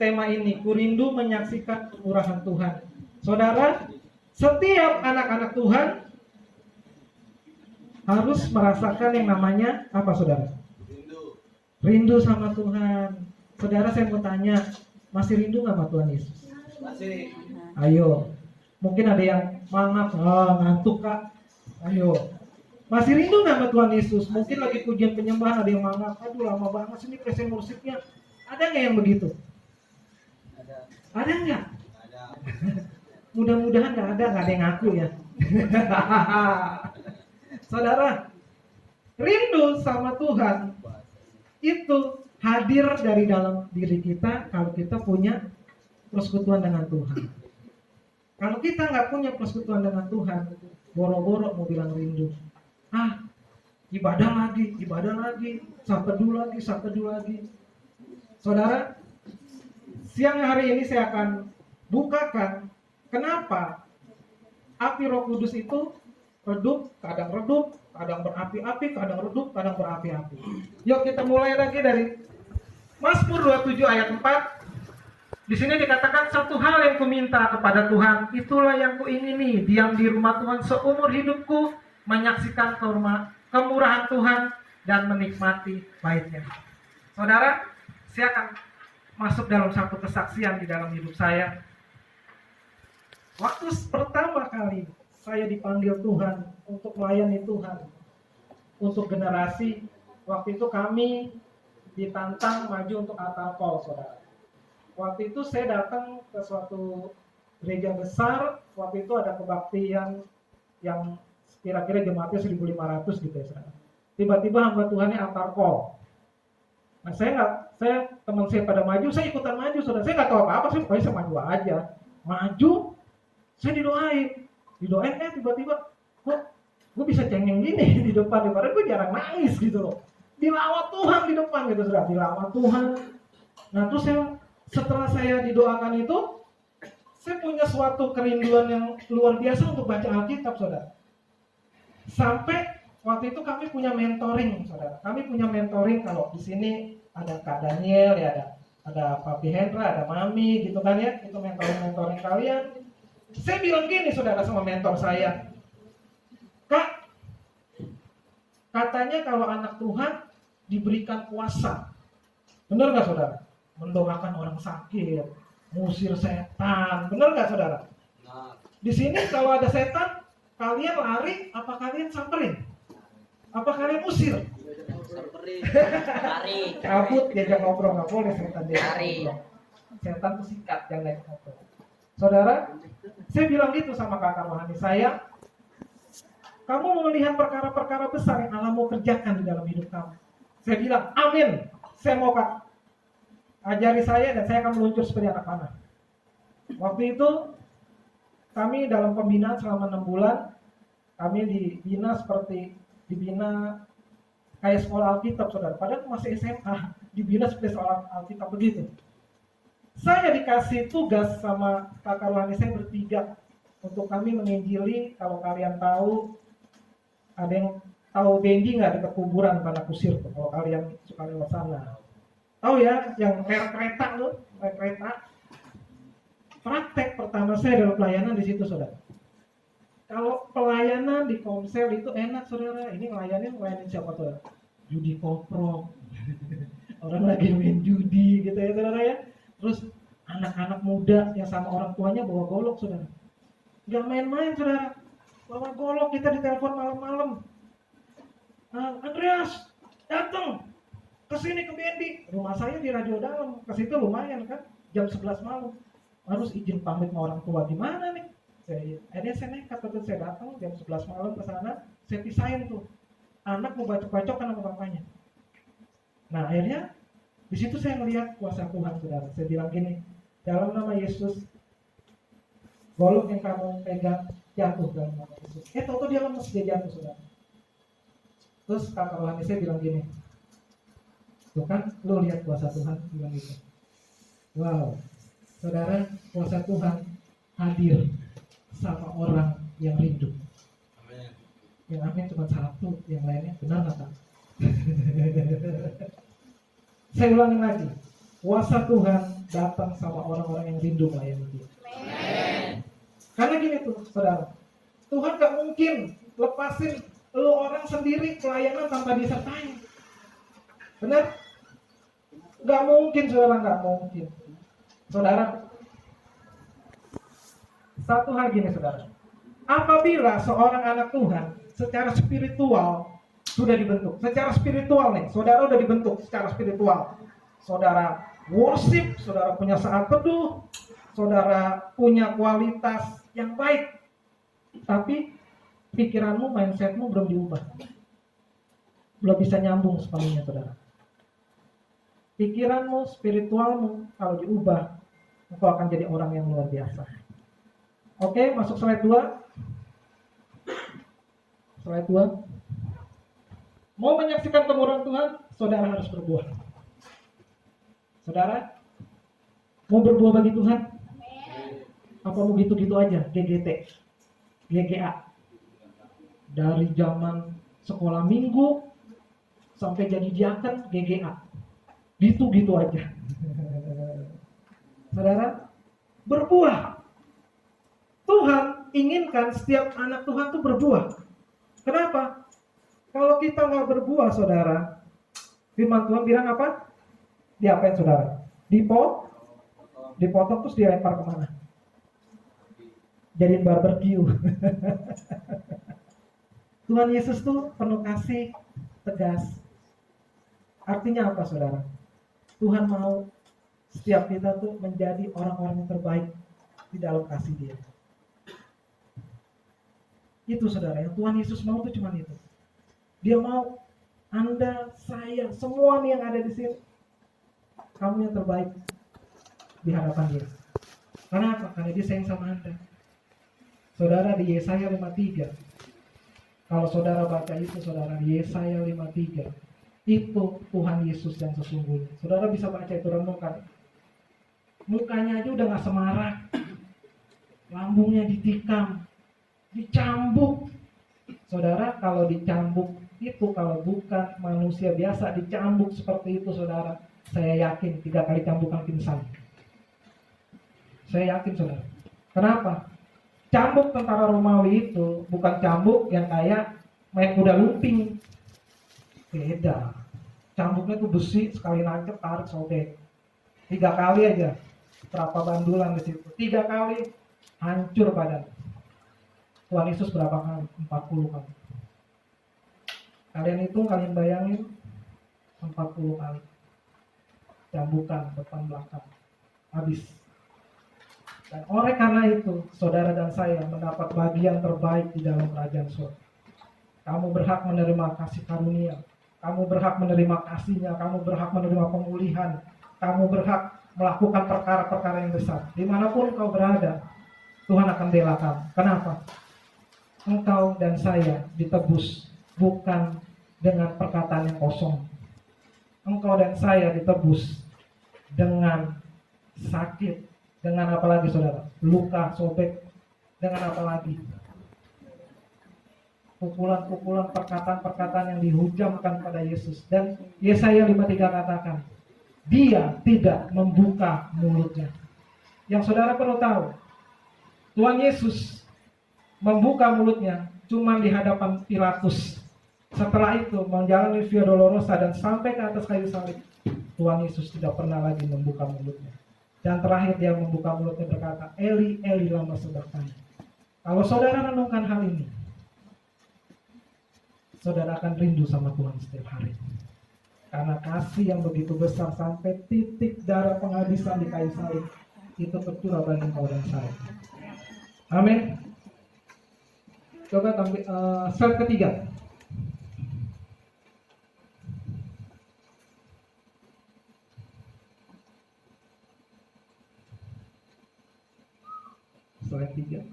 tema ini, ku rindu menyaksikan kemurahan Tuhan. Saudara, setiap anak-anak Tuhan harus merasakan yang namanya apa, saudara? Rindu sama Tuhan. Saudara, saya mau tanya, masih rindu nggak sama Tuhan Yesus? Masih. Ayo, mungkin ada yang mangap, ngantuk kak. Ayo, masih rindu nggak sama Tuhan Yesus? Mungkin lagi pujian penyembahan ada yang mangap, aduh lama banget sini present worship-nya. Ada nggak yang begitu? Ada nggak? Ada. Mudah-mudahan nggak ada yang ngaku ya. Saudara, rindu sama Tuhan itu hadir dari dalam diri kita kalau kita punya persekutuan dengan Tuhan. Kalau kita nggak punya persekutuan dengan Tuhan, boro-boro mau bilang rindu. Ibadah lagi, saat teduh lagi. Saudara, siang hari ini saya akan bukakan kenapa api Roh Kudus itu kadang redup, kadang berapi-api, kadang redup, kadang berapi-api. Yuk kita mulai lagi dari Mazmur 27 ayat 4. Di sini dikatakan, satu hal yang kuminta kepada Tuhan, itulah yang kuingini, diam di rumah Tuhan seumur hidupku, menyaksikan kemurahan Tuhan dan menikmati baitnya. Saudara, saya akan masuk dalam satu kesaksian di dalam hidup saya. Waktu pertama kali saya dipanggil Tuhan untuk melayani Tuhan, untuk generasi, waktu itu kami ditantang maju untuk altar call, saudara. Waktu itu saya datang ke suatu gereja besar, waktu itu ada kebaktian yang kira-kira jemaatnya 1.500 gitu ya, saudara. Tiba-tiba hamba Tuhannya altar call. Nah saya teman saya pada maju, saya ikutan maju, saudara. Saya nggak tahu apa-apa, saya maju aja. Maju, saya didoain tiba-tiba kok gue bisa cengeng gini di depan, padahal gue jarang nangis gitu loh. Dilawat Tuhan di depan gitu, saudara, dilawat Tuhan. Nah terus setelah saya didoakan itu, saya punya suatu kerinduan yang luar biasa untuk baca Alkitab, saudara. Sampai waktu itu kami punya mentoring, saudara. Kami punya mentoring, kalau di sini ada Kak Daniel ya, ada Papi Hendra, ada Mami gitu kan ya. Itu mentoring kalian. Saya bilang gini, saudara, sama mentor saya, Kak, katanya kalau anak Tuhan diberikan kuasa, benar nggak, saudara? Mendoakan orang sakit, ngusir setan, benar nggak, saudara? Nah. Di sini kalau ada setan, kalian lari, apa kalian samperin? Apa kalian usir? Lari. Kabut, diajak ngobrol, nggak boleh setan diajak ngobrol. Setan tuh sikat, jangan diajak ngobrol. Saudara, saya bilang gitu sama kakak rohani saya, kamu mau melihat perkara-perkara besar yang Allah mau kerjakan di dalam hidup kamu. Saya bilang, amin, saya mau, Kak. Ajari saya dan saya akan meluncur seperti anak panah. Waktu itu kami dalam pembinaan selama 6 bulan, kami dibina kayak sekolah Alkitab, saudara. Padahal masih SMA, dibina seperti sekolah Alkitab begitu. Saya dikasih tugas sama kakak rohani saya bertiga untuk kami menginjili. Kalau kalian tahu, ada yang tahu Bendi nggak, dekat kuburan Tanah Kusir tuh, kalau kalian suka lewat sana. Tahu ya, yang merek kereta tuh, merek kereta. Praktek pertama saya dalam pelayanan di situ, saudara. Kalau pelayanan di Komsel itu enak, saudara. Ini ngelayanin siapa tuh? Judi koprok. Orang lagi main judi gitu ya, saudara ya. Terus anak-anak muda yang sama orang tuanya bawa golok, saudara. Gak main-main, saudara. Bawa golok, kita ditelepon malam-malam. Andreas, datang ke sini ke Bendi. Rumah saya di Radio Dalam. Ke situ lumayan kan, jam 11 malam. Harus izin pamit sama orang tua, gimana nih? Akhirnya saya nekat, waktu saya datang jam 11 malam ke sana, saya pisahin tuh. Anak mau bacok-bacok kan sama bapaknya. Nah akhirnya di situ saya melihat kuasa Tuhan, saudara. Saya bilang gini, dalam nama Yesus, golok yang kamu pegang jatuh dalam nama Yesus. Tahu dia lemes, dia jatuh, saudara. Terus kakak rohani saya bilang gini, tuh kan, lo lihat kuasa Tuhan, bilang gitu. Wow, saudara, kuasa Tuhan hadir sama orang yang rindu. Amin. Yang amin cuma satu, yang lainnya benar nggak, Kak? Saya ulangin lagi, kuasa Tuhan datang sama orang-orang yang rindu melayani Dia. Karena gini tuh, saudara, Tuhan gak mungkin lepasin lu orang sendiri pelayanan tanpa disertai. Benar? Gak mungkin, saudara, gak mungkin. Saudara, satu hal gini, saudara. Apabila seorang anak Tuhan secara spiritual sudah dibentuk, secara spiritual nih, saudara udah dibentuk secara spiritual. Saudara worship, saudara punya saat teduh, saudara punya kualitas yang baik, tapi pikiranmu, mindsetmu belum diubah, belum bisa nyambung sepenuhnya, saudara. Pikiranmu, spiritualmu kalau diubah, engkau akan jadi orang yang luar biasa. Oke, masuk slide 2. Slide 2. Mau menyaksikan kemurahan Tuhan, saudara harus berbuah. Saudara, mau berbuah bagi Tuhan? Apa mau gitu-gitu aja, GGT, GGA? Dari zaman sekolah minggu sampai jadi diaken, GGA. Gitu-gitu aja. Saudara, berbuah. Tuhan inginkan setiap anak Tuhan tuh berbuah. Kenapa? Kalau kita nggak berbuah, saudara, firman Tuhan bilang apa? Diapain, saudara? Dipotong terus dilempar kemana? Jadiin barbecue. Tuhan Yesus tuh penuh kasih, tegas. Artinya apa, saudara? Tuhan mau setiap kita tuh menjadi orang-orang yang terbaik di dalam kasih Dia. Itu, saudara, yang Tuhan Yesus mau tuh cuma itu. Dia mau Anda, saya, semua nih yang ada di sini, kamu yang terbaik di hadapan Dia. Karena apa? Karena Dia sayang sama Anda. Saudara, di Yesaya 53, kalau saudara baca itu, saudara, di Yesaya 53, itu Tuhan Yesus yang sesungguhnya. Saudara bisa baca itu, renungkan. Mukanya aja udah gak semarak, lambungnya ditikam, dicambuk. Saudara, kalau dicambuk itu, kalau bukan manusia biasa dicambuk seperti itu, saudara, saya yakin 3 kali cambukan pingsan. Saya yakin, saudara. Kenapa? Cambuk tentara Romawi itu bukan cambuk yang kayak main kuda lumping. Beda. Cambuknya tuh besi, sekali nancep tarik sobek. 3 kali aja. Berapa bandulan di situ? 3 kali hancur badan. Tuhan Yesus berapa kali? 40 kali. Kalian hitung, kalian bayangin, 40 kali. Cambukan depan belakang. Habis. Dan oleh karena itu, saudara dan saya mendapat bagian terbaik di dalam kerajaan surga. Kamu berhak menerima kasih karunia. Kamu berhak menerima kasih-Nya. Kamu berhak menerima pemulihan. Kamu berhak melakukan perkara-perkara yang besar. Dimanapun kau berada, Tuhan akan bela kamu. Kenapa? Engkau dan saya ditebus bukan dengan perkataan yang kosong. Engkau dan saya ditebus dengan sakit. Dengan apa lagi, saudara? Luka, sobek. Dengan apa lagi? Pukulan-pukulan, perkataan-perkataan yang dihujamkan pada Yesus. Dan Yesaya 53 katakan, Dia tidak membuka mulutnya. Yang saudara perlu tahu, Tuhan Yesus membuka mulutnya cuma di hadapan Pilatus. Setelah itu menjalani Via Dolorosa dan sampai ke atas kayu salib, Tuhan Yesus tidak pernah lagi membuka mulutnya. Dan terakhir dia membuka mulutnya berkata, Eli, Eli lama sabachthani. Kalau saudara renungkan hal ini, saudara akan rindu sama Tuhan setiap hari. Karena kasih yang begitu besar sampai titik darah penghabisan di kayu salib itu tercurah bagi engkau dan saya. Amin. Coba tampil slide ketiga. Slide 3.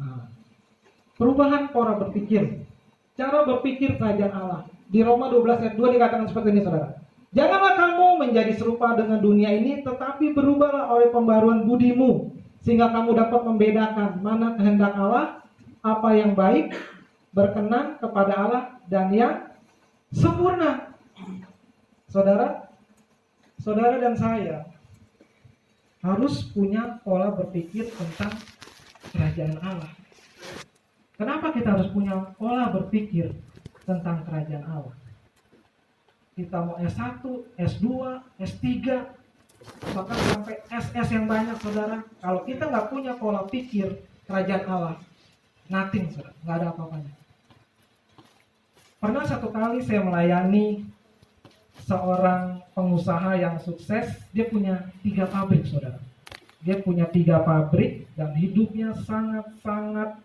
Perubahan pola berpikir. Cara berpikir kerajaan Allah. Di Roma 12 ayat 2 dikatakan seperti ini, saudara. Janganlah kamu menjadi serupa dengan dunia ini, tetapi berubahlah oleh pembaruan budimu, sehingga kamu dapat membedakan mana kehendak Allah, apa yang baik, berkenan kepada Allah, dan yang sempurna. Saudara dan saya harus punya pola berpikir tentang kerajaan Allah. Kenapa kita harus punya pola berpikir tentang kerajaan Allah? Kita mau S1, S2, S3, bahkan sampai SS yang banyak, saudara. Kalau kita nggak punya pola pikir kerajaan Allah, nothing, saudara, nggak ada apa-apanya. Pernah satu kali saya melayani seorang pengusaha yang sukses. Dia punya 3 pabrik, saudara. Dia punya 3 pabrik dan hidupnya sangat-sangat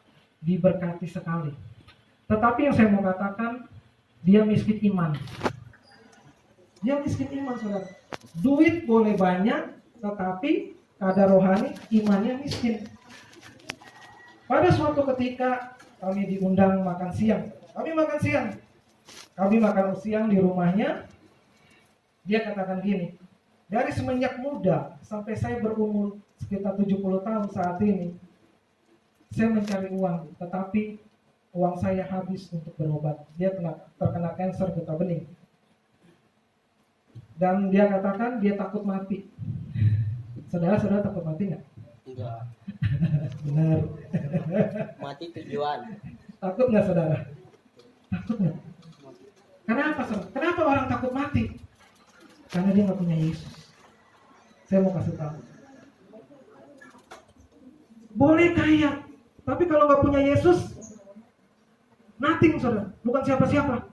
diberkati sekali. Tetapi yang saya mau katakan, dia miskin iman. Dia miskin iman, saudara. Duit boleh banyak, tetapi kadar rohani imannya miskin. Pada suatu ketika kami diundang makan siang. Kami makan siang di rumahnya. Dia katakan gini, dari semenjak muda sampai saya berumur sekitar 70 tahun saat ini, saya mencari uang, tetapi uang saya habis untuk berobat. Dia terkena kanker getah bening. Dan dia katakan dia takut mati. Saudara takut mati nggak? Enggak. Benar. Mati tujuan. Takut nggak, saudara? Takut nggak? Kenapa, saudara? Kenapa orang takut mati? Karena dia nggak punya Yesus. Saya mau kasih tahu. Boleh kaya, tapi kalau nggak punya Yesus, nothing, saudara. Bukan siapa-siapa.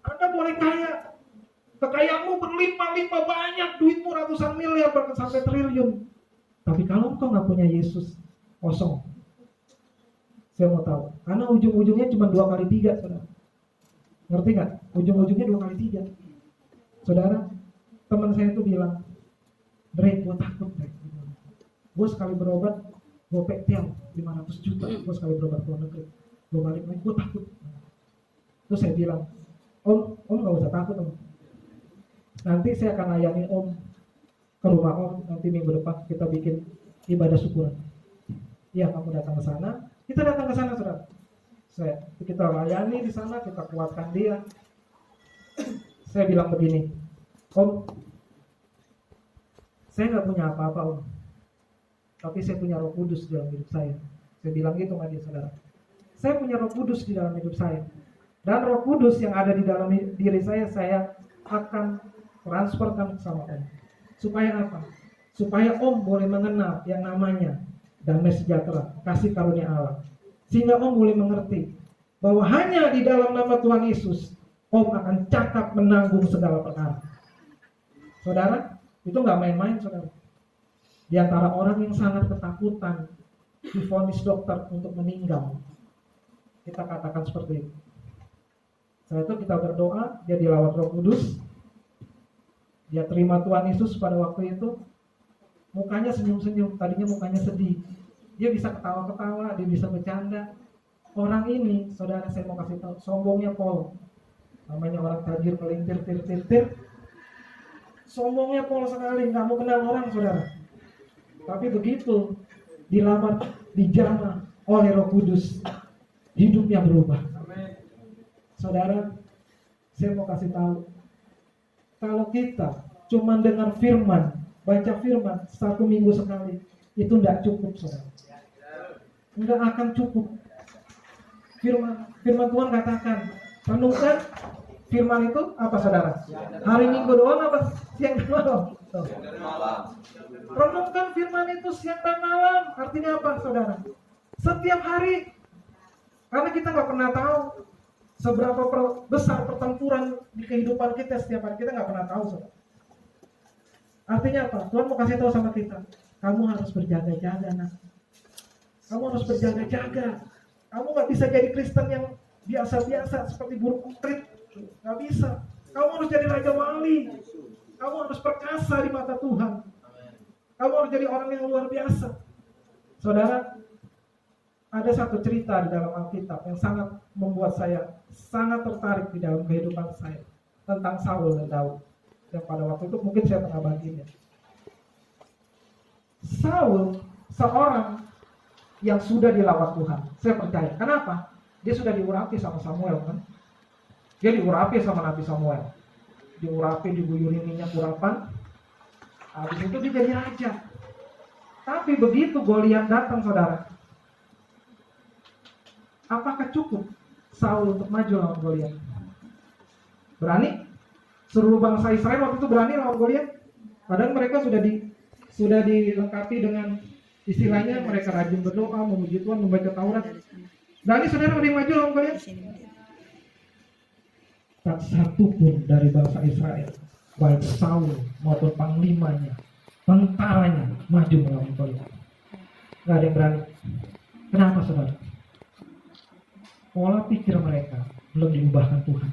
Anda boleh kaya, kekayaanmu berlimpah-limpah banyak, duitmu ratusan miliar bahkan sampai triliun. Tapi kalau engkau nggak punya Yesus, kosong. Saya mau tahu. Karena ujung-ujungnya cuma 2 kali 3, saudara. Ngerti nggak? Ujung-ujungnya 2 kali 3. Saudara, teman saya itu bilang, Dre, gue takut, Dre. Gue sekali berobat, gue pektial 500 juta. Gue sekali berobat ke luar negeri. Gue balik lagi, gue takut. Terus saya bilang, Om gak usah takut, Om. Nanti saya akan layani Om ke rumah Om. Nanti minggu depan kita bikin ibadah syukuran. Iya, kamu datang ke sana. Kita datang ke sana, saudara. Kita layani di sana, kita kuatkan dia. Saya bilang begini, Om, saya nggak punya apa-apa, Om, tapi saya punya Roh Kudus di dalam hidup saya. Saya bilang gitu sama dia, saudara. Saya punya Roh Kudus di dalam hidup saya, dan Roh Kudus yang ada di dalam diri saya akan transferkan sama Om. Supaya apa? Supaya Om boleh mengenal yang namanya damai sejahtera, kasih karunia Allah, sehingga Om boleh mengerti bahwa hanya di dalam nama Tuhan Yesus Om akan cakap menanggung segala perkara. Saudara, itu nggak main-main, saudara. Di antara orang yang sangat ketakutan divonis dokter untuk meninggal, kita katakan seperti itu. Setelah itu kita berdoa, dia dilawat Roh Kudus, dia terima Tuhan Yesus. Pada waktu itu mukanya senyum-senyum, tadinya mukanya sedih. Dia bisa ketawa-ketawa, dia bisa bercanda. Orang ini, saudara, saya mau kasih tahu, sombongnya pol. Namanya orang tajir melintir-tir-tir. Sombongnya pol sekali, nggak mau kenal orang, saudara. Tapi begitu dilamar, dijamah oleh Roh Kudus, hidupnya berubah. Saudara, saya mau kasih tahu, kalau kita cuma dengar firman, baca firman 1 minggu sekali, itu tidak cukup, saudara. Nggak akan cukup. Firman Tuhan katakan, renungkan firman itu apa, saudara? Hari Minggu doang apa siang dan malam? Renungkan firman itu siang dan malam. Artinya apa, saudara? Setiap hari. Karena kita nggak pernah tahu seberapa besar pertempuran di kehidupan kita setiap hari. Kita nggak pernah tahu, saudara. Artinya apa? Tuhan mau kasih tahu sama kita, kamu harus berjaga-jaga, nak. Kamu harus berjaga-jaga. Kamu nggak bisa jadi Kristen yang biasa-biasa seperti burung emprit. Nggak bisa. Kamu harus jadi raja wali. Kamu harus perkasa di mata Tuhan. Kamu harus jadi orang yang luar biasa. Saudara, ada satu cerita di dalam Alkitab yang sangat membuat saya sangat tertarik di dalam kehidupan saya, tentang Saul dan Daud. Yang pada waktu itu mungkin saya pernah baginya. Saul seorang yang sudah dilawat Tuhan. Saya percaya. Kenapa? Dia sudah diurapi sama Samuel, kan? Dia diurapi sama Nabi Samuel. Diurapi, diguyuri minyak urapan. Habis itu dia jadi raja. Tapi begitu Goliat datang, saudara, apakah cukup Saul untuk maju lawan Goliat? Berani? Seluruh bangsa Israel waktu itu berani lawan Goliat? Padahal mereka sudah dilengkapi dengan istilahnya mereka rajin berdoa, memuji Tuhan, membaca Taurat. Berani saudara berdiri maju lawan Goliat? Tak satu pun dari bangsa Israel, baik Saul maupun panglimanya, tentaranya, maju melawan Goliat. Gak ada yang berani. Kenapa saudara? Pola pikir mereka belum diubahkan Tuhan.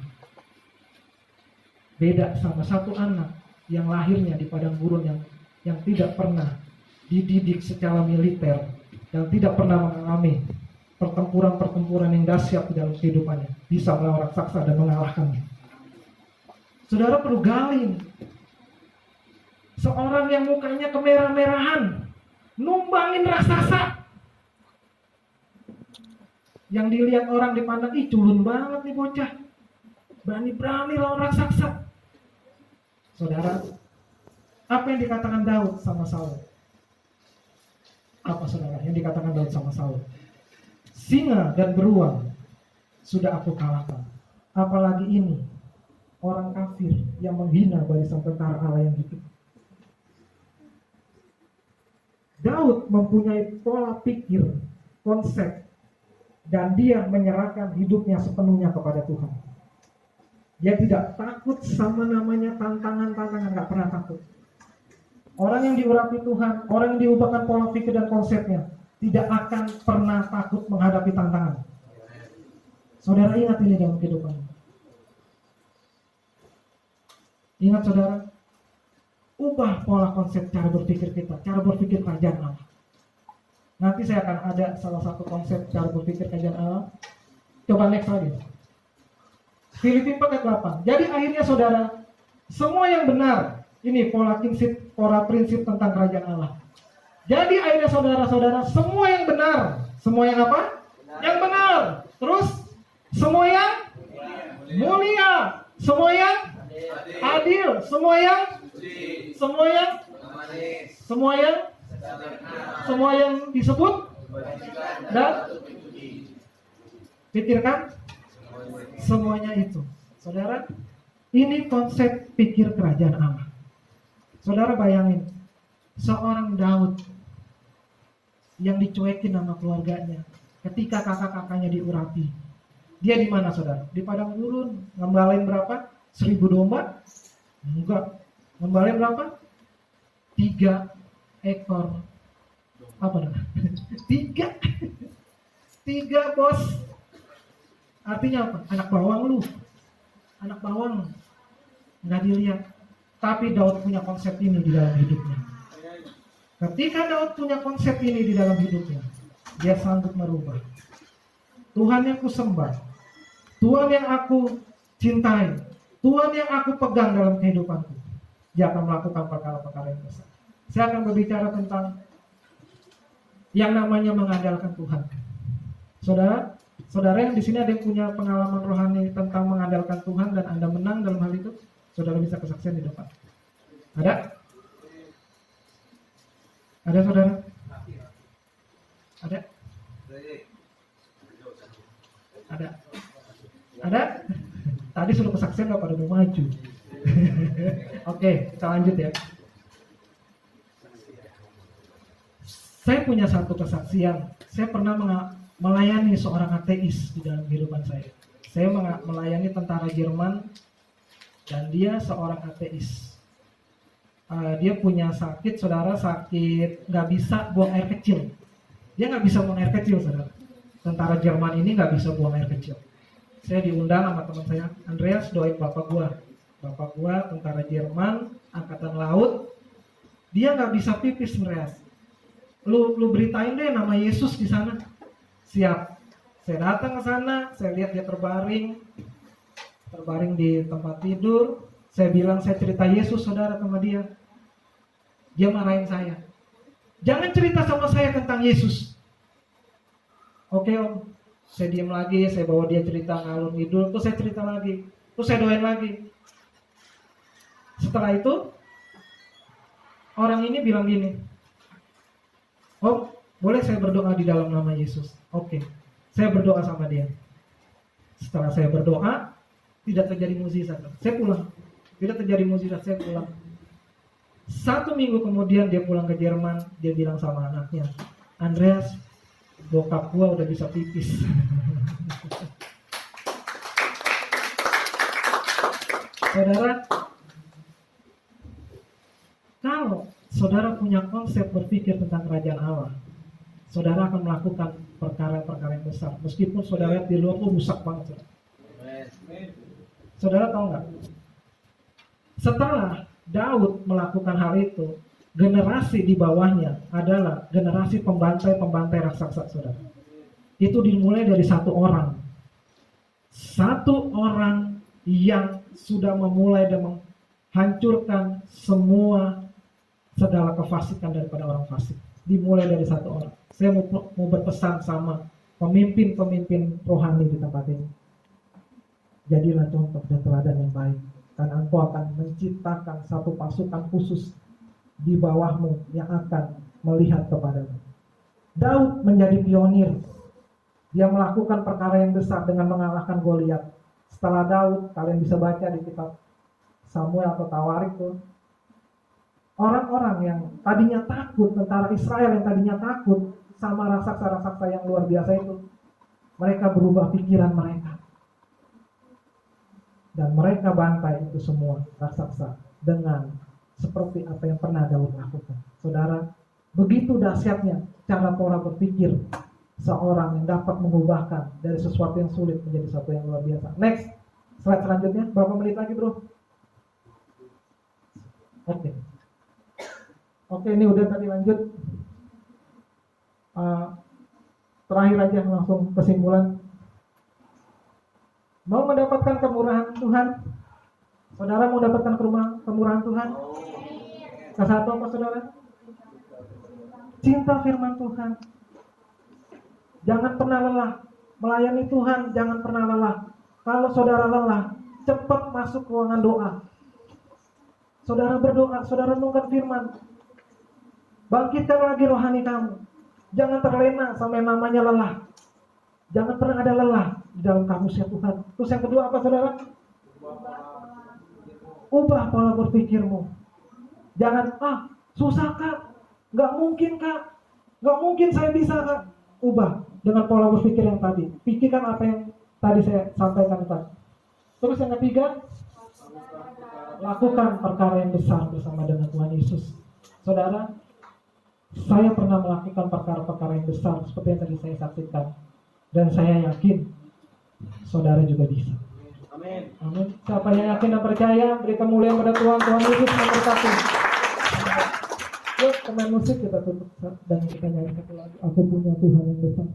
Beda sama satu anak yang lahirnya di padang gurun yang tidak pernah dididik secara militer, yang tidak pernah mengalami pertempuran-pertempuran yang dahsyat di dalam kehidupannya, bisa melawan raksasa dan mengalahkannya. Saudara perlu gali. Seorang yang mukanya kemerah-merahan, numbangin raksasa. Yang dilihat orang dipandang, ih culun banget nih bocah. Berani-berani lawan raksasa. Saudara, apa yang dikatakan Daud sama Saul? Apa saudara yang dikatakan Daud sama Saul? Singa dan beruang sudah aku kalahkan. Apalagi ini, orang kafir yang menghina barisan tentara Allah yang hidup. Daud mempunyai pola pikir, konsep, dan dia menyerahkan hidupnya sepenuhnya kepada Tuhan. Dia tidak takut sama namanya tantangan-tantangan, gak pernah takut. Orang yang diurapi Tuhan, orang yang diubahkan pola pikir dan konsepnya, tidak akan pernah takut menghadapi tantangan. Saudara ingat ini dalam kehidupan. Ingat saudara, ubah pola konsep cara berpikir kita, cara berpikir kerajaan Allah. Nanti saya akan ada salah satu konsep cara berpikir kerajaan Allah. Coba next lagi. Filipi 4 ayat 8. Jadi akhirnya saudara, semua yang benar, ini pola prinsip tentang kerajaan Allah. Jadi akhirnya saudara-saudara, semua yang benar, semua yang apa? Benar. Yang benar. Terus semua yang mulia, semua yang adil, semua yang semua yang disebut dan pikirkan semuanya itu. Saudara, ini konsep pikir kerajaan Allah. Saudara bayangin, seorang Daud yang dicuekin sama keluarganya ketika kakak-kakaknya diurapi. Dia di mana saudara? Di padang gurun, ngembalain berapa? 1000 domba? Enggak. Ngembalain berapa? 3 ekor apa namanya? 3 bos. Artinya apa? Anak bawang lu. Anak bawang. Nggak dilihat. Tapi Daud punya konsep ini di dalam hidupnya. Ketika Daud punya konsep ini di dalam hidupnya, dia sanggup merubah. Tuhan yang aku sembah, Tuhan yang aku cintai, Tuhan yang aku pegang dalam kehidupanku, dia akan melakukan perkara-perkara yang besar. Saya akan berbicara tentang yang namanya mengandalkan Tuhan. Saudara yang di sini ada yang punya pengalaman rohani tentang mengandalkan Tuhan dan Anda menang dalam hal itu, saudara bisa kesaksian di depan. Ada? Ada saudara? Ada? Ada? Tadi sudah kesaksian gak pada mau maju. Oke, kita lanjut ya. Saya punya satu kesaksian. Saya pernah melayani seorang ateis di dalam kehidupan saya. Saya melayani tentara Jerman dan dia seorang ateis. Dia punya sakit, saudara, sakit nggak bisa buang air kecil. Dia nggak bisa buang air kecil, saudara. Tentara Jerman ini nggak bisa buang air kecil. Saya diundang sama teman saya, Andreas, doain bapak gua. Bapak gua tentara Jerman, angkatan laut. Dia nggak bisa pipis, Andreas. Lu beritain deh nama Yesus di sana. Siap. Saya datang ke sana, saya lihat dia terbaring di tempat tidur. Saya bilang saya cerita Yesus, saudara, sama dia. Dia marahin saya. Jangan cerita sama saya tentang Yesus. Oke om. Saya diam lagi, saya bawa dia cerita ngalur ngidul, terus saya cerita lagi, terus saya doain lagi. Setelah itu, orang ini bilang gini, oh boleh saya berdoa di dalam nama Yesus? Oke, saya berdoa sama dia. Setelah saya berdoa, tidak terjadi mukjizat. Saya pulang. Tidak terjadi mukjizat, saya pulang. 1 minggu kemudian dia pulang ke Jerman, dia bilang sama anaknya, Andreas, bokap gua udah bisa pipis. Saudara, kalau saudara punya konsep berpikir tentang kerajaan Allah, saudara akan melakukan perkara-perkara yang besar. Meskipun saudara di luar tuh rusak banget. Saudara tahu nggak? Setelah Daud melakukan hal itu, generasi di bawahnya adalah generasi pembantai-pembantai raksasa, saudara. Itu dimulai dari satu orang. Satu orang yang sudah memulai dan menghancurkan semua segala kefasikan daripada orang fasik. Dimulai dari satu orang. Saya mau berpesan sama pemimpin-pemimpin rohani di tempat ini. Jadilah contoh dan teladan yang baik. Dan engkau akan menciptakan satu pasukan khusus di bawahmu yang akan melihat kepadamu. Daud menjadi pionir. Dia melakukan perkara yang besar dengan mengalahkan Goliat. Setelah Daud, kalian bisa baca di kitab Samuel atau Tawarik tuh. Orang-orang yang tadinya takut, tentara Israel yang tadinya takut sama raksasa-raksasa yang luar biasa itu, mereka berubah pikiran mereka. Dan mereka bantai itu semua raksasa dengan seperti apa yang pernah Daud lakukan. Saudara, begitu dahsyatnya cara pola berpikir seorang yang dapat mengubahkan dari sesuatu yang sulit menjadi sesuatu yang luar biasa. Next, slide selanjutnya. Berapa menit lagi, bro? Oke, ini udah tadi lanjut. Terakhir aja langsung kesimpulan. Mau mendapatkan kemurahan Tuhan? Saudara mau mendapatkan kemurahan Tuhan? Kesatu apa saudara? Cinta firman Tuhan. Jangan pernah lelah melayani Tuhan, jangan pernah lelah. Kalau saudara lelah, cepat masuk ruangan doa. Saudara berdoa, saudara renungkan firman. Bangkitkan lagi rohani kamu. Jangan terlena sama yang namanya lelah. Jangan pernah ada lelah di dalam kamusnya Tuhan. Terus yang kedua apa saudara? Ubah pola berpikirmu. Jangan, susah kak, gak mungkin kak, gak mungkin saya bisa kak. Ubah dengan pola berpikir yang tadi. Pikirkan apa yang tadi saya sampaikan tadi. Terus yang ketiga, lakukan perkara yang besar bersama dengan Tuhan Yesus. Saudara, saya pernah melakukan perkara-perkara yang besar seperti yang tadi saya saksikan. Dan saya yakin saudara juga bisa. Amin. Amin. Siapa yang yakin dan percaya, beri kemuliaan pada Tuhan. Tuhan Yesus memberkati. Yuk, pemain musik kita tutup dan kita nyanyi satu lagu. Aku punya Tuhan yang besar.